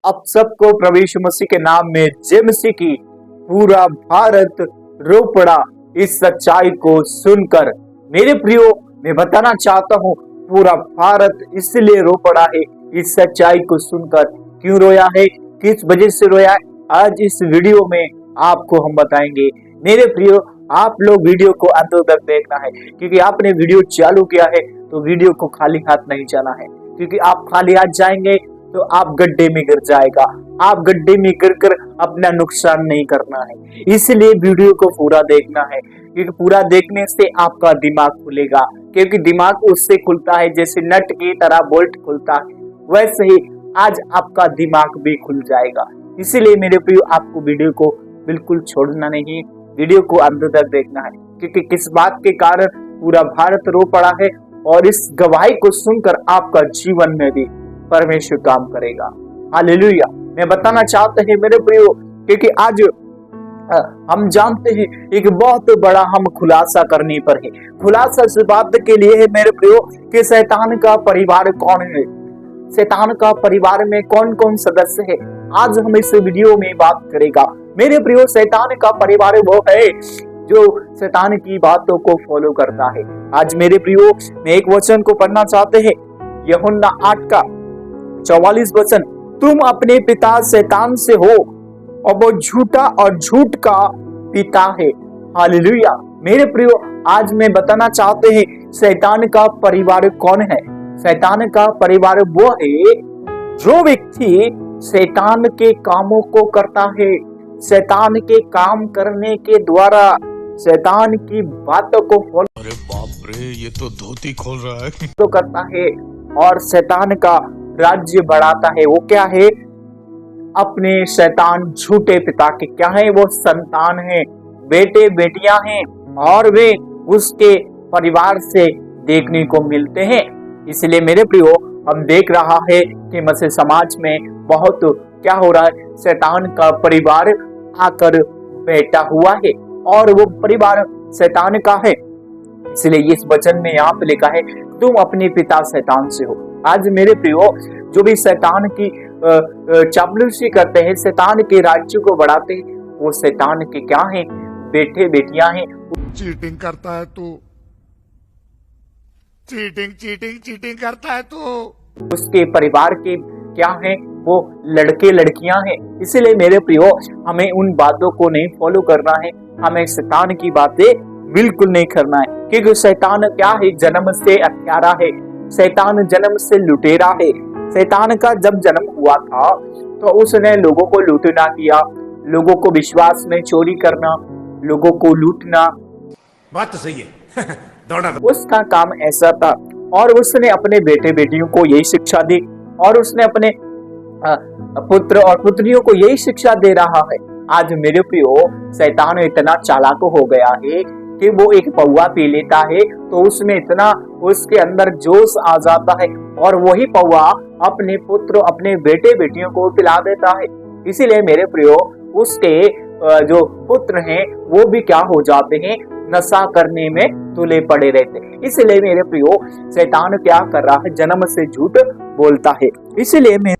आप सबको प्रभु यीशु मसीह के नाम में जय मसीह की। पूरा भारत रो पड़ा इस सच्चाई को सुनकर। मेरे प्रियो, मैं बताना चाहता हूँ, पूरा भारत इसलिए रो पड़ा है इस सच्चाई को सुनकर। क्यों रोया है, किस वजह से रोया है, आज इस वीडियो में आपको हम बताएंगे। मेरे प्रियो, आप लोग वीडियो को अंत तक देखना है, क्योंकि आपने वीडियो चालू किया है तो वीडियो को खाली हाथ नहीं जाना है, क्योंकि आप खाली हाथ जाएंगे तो आप गड्ढे में गिर जाएगा। आप गड्ढे में गिरकर अपना नुकसान नहीं करना है, इसलिए वीडियो को पूरा देखना है, क्योंकि पूरा देखने से आपका दिमाग खुलेगा। क्योंकि दिमाग उससे खुलता है जैसे नट की तरह बोल्ट खुलता है, वैसे ही आज आपका दिमाग भी खुल जाएगा। इसीलिए मेरे प्रियो, आपको वीडियो को बिल्कुल छोड़ना नहीं, वीडियो को अंत तक देखना है, क्योंकि किस बात के कारण पूरा भारत रो पड़ा है और इस गवाही को सुनकर आपका जीवन में भी परमेश्वर काम करेगा। हालेलुया। मैं बताना चाहते हैं मेरे प्रियो, क्योंकि आज हम जानते हैं एक बहुत बड़ा हम खुलासा करने पर है। खुलासा इस बात के लिए है मेरे प्रियो कि शैतान का परिवार कौन है, शैतान का परिवार में कौन कौन सदस्य है, आज हम इस वीडियो में बात करेगा। मेरे प्रियो, शैतान का परिवार वो है जो शैतान की बातों को फॉलो करता है। आज मेरे प्रियो, मैं एक वचन को पढ़ना चाहते हैं, यूहन्ना 8 का 44 वचन। तुम अपने पिता शैतान से हो और वो झूठा और झूठ का पिता है। हालेलुया। मेरे प्रियो, आज मैं बताना चाहते हैं शैतान का परिवार कौन है। शैतान का परिवार वो है जो व्यक्ति शैतान के कामों को करता है, शैतान के काम करने के द्वारा शैतान की बातों को फॉलो, अरे बाप रे, ये तो धोती खोल रहा है, तो करता है और शैतान का राज्य बढ़ाता है। वो क्या है? अपने शैतान झूठे पिता के क्या है? वो संतान है, बेटे बेटियां हैं, और वे उसके परिवार से देखने को मिलते हैं। इसलिए मेरे प्रियो, हम देख रहा है कि मसीह समाज में बहुत क्या हो रहा है, शैतान का परिवार आकर बैठा हुआ है और वो परिवार शैतान का है। इसलिए इस वचन में यहाँ पे लिखा है, तुम अपने पिता शैतान से हो। आज मेरे प्रियो, जो भी शैतान की चापलूसी करते हैं, शैतान के राज्य को बढ़ाते हैं, वो शैतान के क्या हैं? बेटे बेटियां हैं। चीटिंग करता है तू, चीटिंग करता है तू। उसके परिवार के क्या हैं? वो लड़के लड़कियां हैं। इसलिए मेरे प्रियो, हमें उन बातों को नहीं फॉलो करना है, हमें शैतान की बातें बिल्कुल नहीं करना है, क्योंकि शैतान क्या है? जन्म से हत्यारा है, शैतान जन्म से लुटेरा है। शैतान का जब जन्म हुआ था तो उसने लोगों को लूटना किया, लोगों को विश्वास में चोरी करना, लोगों को लूटना। बात तो सही है। दौड़ा उसका काम ऐसा था, और उसने अपने बेटे बेटियों को यही शिक्षा दी, और उसने अपने पुत्र और पुत्रियों को यही शिक्षा दे रहा है। आज मेरे प्रियो, शैतान इतना चालाक हो गया है कि वो एक पौवा पी लेता है तो उसमें इतना उसके अंदर जोश आ जाता है, और वही पौवा अपने पुत्र अपने बेटे बेटियों को पिला देता है। इसीलिए मेरे प्रियो, उसके जो पुत्र हैं वो भी क्या हो जाते हैं? नशा करने में तुले पड़े रहते हैं। इसलिए मेरे प्रियो, शैतान क्या कर रहा है? जन्म से झूठ बोलता है। इसलिए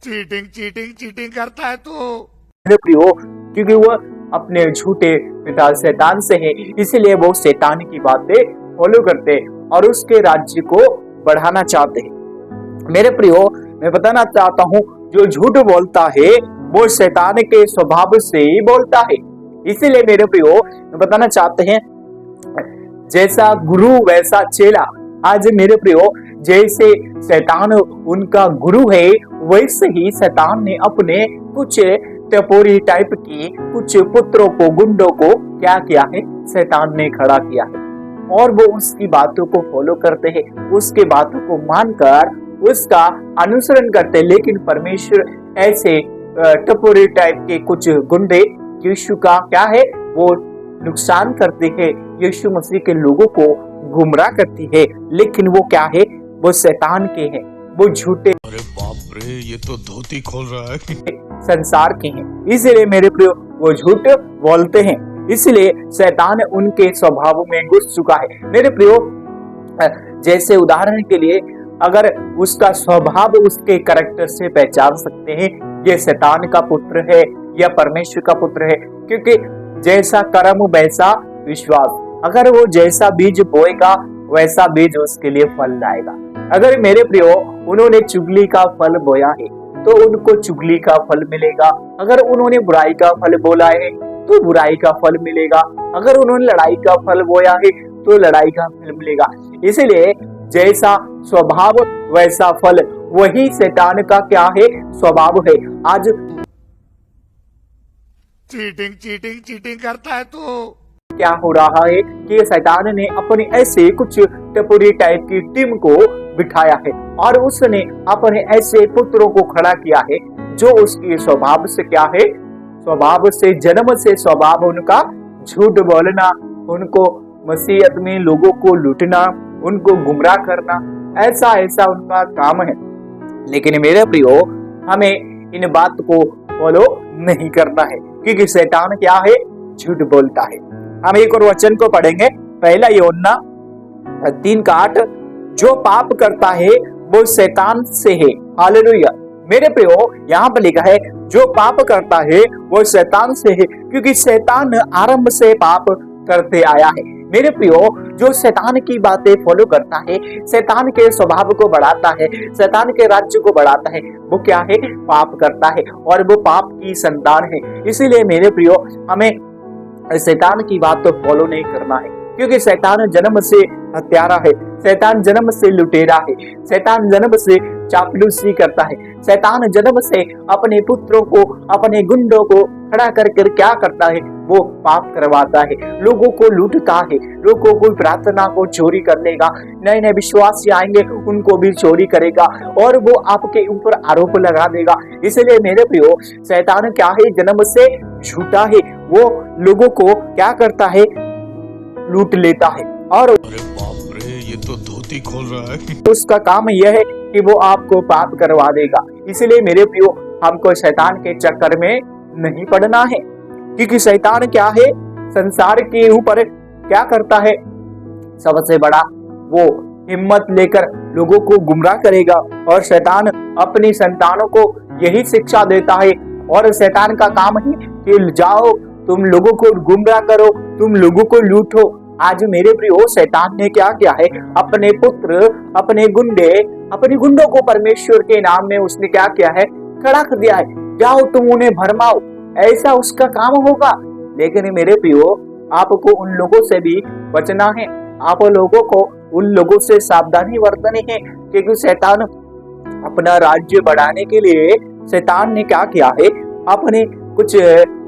चीटिंग करता है तू। मेरे प्रियो, क्योंकि वो अपने झूठे पिता शैतान से है, इसलिए वो शैतान की बातें फॉलो करते हैं और उसके राज्य को बढ़ाना चाहते हैं। मेरे प्रियो, मैं बताना चाहता हूँ, जो झूठ बोलता है वो शैतान के स्वभाव से ही बोलता है। इसीलिए मेरे प्रियो, मैं बताना चाहते हैं, जैसा गुरु वैसा चेला। आज मेरे प्रियो, जैसे शैतान उनका गुरु है, वैसे ही शैतान ने अपने कुछ टपोरी टाइप की कुछ पुत्रों को, गुंडों को क्या किया है? शैतान ने खड़ा किया है, और वो उसकी बातों को फॉलो करते हैं, उसके बातों को मानकर उसका अनुसरण करते हैं। लेकिन परमेश्वर ऐसे टपोरी टाइप के कुछ गुंडे यीशु का क्या है? वो नुकसान करते हैं, यीशु मसीह के लोगों को गुमराह करती है। लेकिन वो क्या है? वो शैतान के हैं, वो झूठे, अरे बाप रे, ये तो धोती खोल रहा है, संसार के हैं। इसलिए मेरे प्रियो, वो झूठ बोलते हैं, इसलिए शैतान उनके स्वभाव में घुस चुका है। मेरे प्रियो, जैसे उदाहरण के लिए अगर उसका स्वभाव उसके कैरेक्टर से पहचान सकते हैं ये शैतान का पुत्र है या परमेश्वर का पुत्र है, क्योंकि जैसा कर्म वैसा विश्वास। अगर वो जैसा बीज बोएगा वैसा बीज उसके लिए फल लाएगा। अगर मेरे प्रियो उन्होंने चुगली का फल बोया है तो उनको चुगली का फल मिलेगा। अगर उन्होंने बुराई का फल बोला है तो बुराई का फल मिलेगा। अगर उन्होंने लड़ाई का फल बोया है तो लड़ाई का फल मिलेगा। इसलिए जैसा स्वभाव वैसा फल, वही शैतान का क्या है? स्वभाव है। आज चीटिंग चीटिंग चीटिंग करता है तू। क्या हो रहा है कि शैतान ने अपने ऐसे कुछ टपोरी टाइप की टीम को बिठाया है और उसने अपने ऐसे पुत्रों को खड़ा किया है जो उसके स्वभाव से क्या है? स्वभाव से, जन्म से स्वभाव उनका झूठ बोलना, उनको मसीहत में लोगों को लूटना, उनको गुमराह करना, ऐसा ऐसा उनका काम है। लेकिन मेरे प्रियो हमें इन बात को फॉलो नहीं करना है, क्योंकि शैतान क्या है? झूठ बोलता है। हम एक और वचन को पढ़ेंगे, पहला यूहन्ना 3:8, जो पाप करता है वो शैतान से है। हालेलुया। मेरे प्रियो यहाँ पर लिखा है जो पाप करता है वो शैतान से है, क्योंकि शैतान आरंभ से पाप करते आया है। मेरे प्रियो जो शैतान की बातें फॉलो करता है, शैतान के स्वभाव को बढ़ाता है, शैतान के राज्य को बढ़ाता है, वो क्या है? पाप करता है और वो पाप की संतान है। इसीलिए मेरे प्रियो हमें शैतान की बात तो फॉलो नहीं करना है, क्योंकि शैतान जन्म से हत्यारा है, शैतान जन्म से लुटेरा है, शैतान जन्म से चापलूसी करता है, शैतान जन्म से अपने पुत्रों को, अपने गुंडों को खड़ा कर क्या करता है? वो पाप करवाता है, लोगों को लूटता है, लोगों को प्रार्थना को चोरी कर लेगा, नए नए विश्वासी आएंगे उनको भी चोरी करेगा और वो आपके ऊपर आरोप लगा देगा। इसलिए मेरे प्रियो शैतान क्या है? जन्म से झूठा है, वो लोगों को क्या करता है? लूट लेता है और अरे बाप रे, ये तो धोती खोल रहा है। उसका काम यह है कि वो आपको पाप करवा देगा। इसलिए मेरे प्रियो हमको शैतान के चक्कर में नहीं पड़ना है, क्योंकि शैतान क्या है? संसार के ऊपर क्या करता है? सबसे बड़ा वो हिम्मत लेकर लोगों को गुमराह करेगा और शैतान अपनी संतानों को यही शिक्षा देता है और शैतान का काम है कि जाओ तुम लोगों को गुमराह करो, तुम लोगों को लूटो। आज मेरे प्रियो शैतान ने क्या किया है? अपने पुत्र, अपने गुंडों को परमेश्वर के नाम में उसने क्या किया है? खड़ा कर दिया है। जाओ तुम उन्हें भरमाओ, ऐसा उसका काम होगा। लेकिन मेरे प्रियो आपको उन लोगों से भी बचना है, आप लोगों को उन लोगों से सावधानी बरतनी है, क्योंकि शैतान अपना राज्य बढ़ाने के लिए शैतान ने क्या किया है? अपने कुछ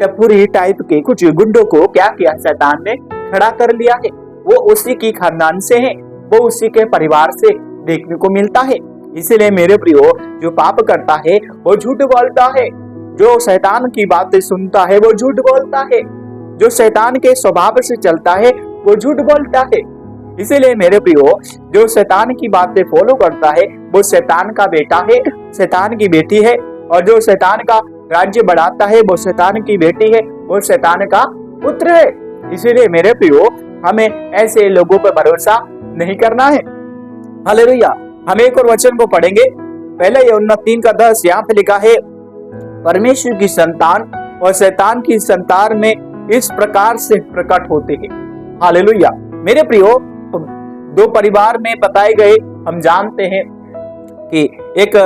टपुरी टाइप के कुछ गुंडों को क्या किया? शैतान ने खड़ा कर लिया है। वो उसी की खानदान से है, वो उसी के परिवार से देखने को मिलता है। इसलिए मेरे प्रियो जो पाप करता है वो झूठ बोलता है, जो शैतान की बातें सुनता है वो झूठ बोलता है, जो शैतान के स्वभाव से चलता है वो झूठ बोलता है। इसीलिए मेरे प्रियो जो शैतान की बातें फॉलो करता है वो शैतान का बेटा है, शैतान की बेटी है, और जो शैतान का राज्य बढ़ाता है वो शैतान की बेटी है, वो शैतान का पुत्र है। इसीलिए मेरे प्रियो हमें ऐसे लोगों पर भरोसा नहीं करना है। हालेलुया। हम एक और वचन को पढ़ेंगे, पहला यूहन्ना 3:10, यहाँ पे लिखा है परमेश्वर की संतान और शैतान की संतान में इस प्रकार से प्रकट होते हैं। हालेलुया। मेरे प्रियो दो परिवार में बताए गए हम जानते हैं कि एक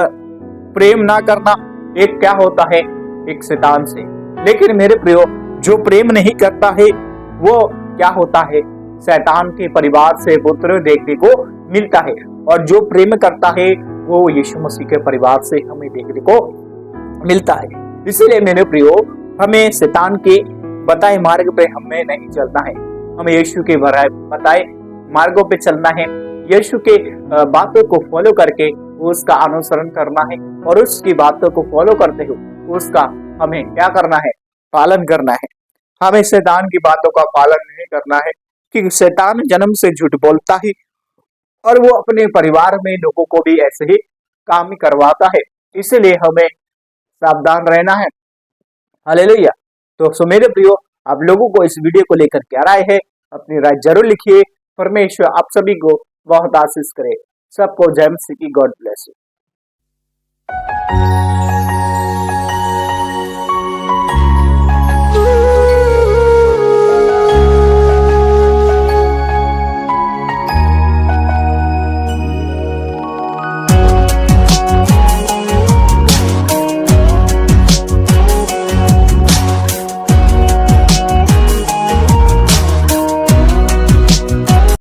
प्रेम ना करना, एक क्या होता है? एक शैतान से। लेकिन मेरे प्रियो जो प्रेम नहीं करता है वो क्या होता है? शैतान के परिवार से पुत्र देखने को मिलता है, और जो प्रेम करता है वो यीशु मसीह के परिवार से हमें देखने को मिलता है। इसलिए मेरे प्रियो हमें शैतान के बताए मार्ग पे हमें नहीं चलना है, हमें यीशु के बताए मार्गों पे चलना है, यीशु के बातों को फॉलो करके उसका अनुसरण करना है, और उसकी बातों को फॉलो करते हुए उसका हमें क्या करना है? पालन करना है। हमें शैतान की बातों का पालन नहीं करना है, क्योंकि शैतान जन्म से झूठ बोलता है और वो अपने परिवार में लोगों को भी ऐसे ही काम करवाता है। इसलिए हमें सावधान रहना है। हालेलुया। तो मेरे प्रियो आप लोगों को इस वीडियो को लेकर क्या राय है? अपनी राय जरूर लिखिए। परमेश्वर आप सभी को बहुत आशीष करे। सबको जय मसीह की, गॉड ब्लेस यू।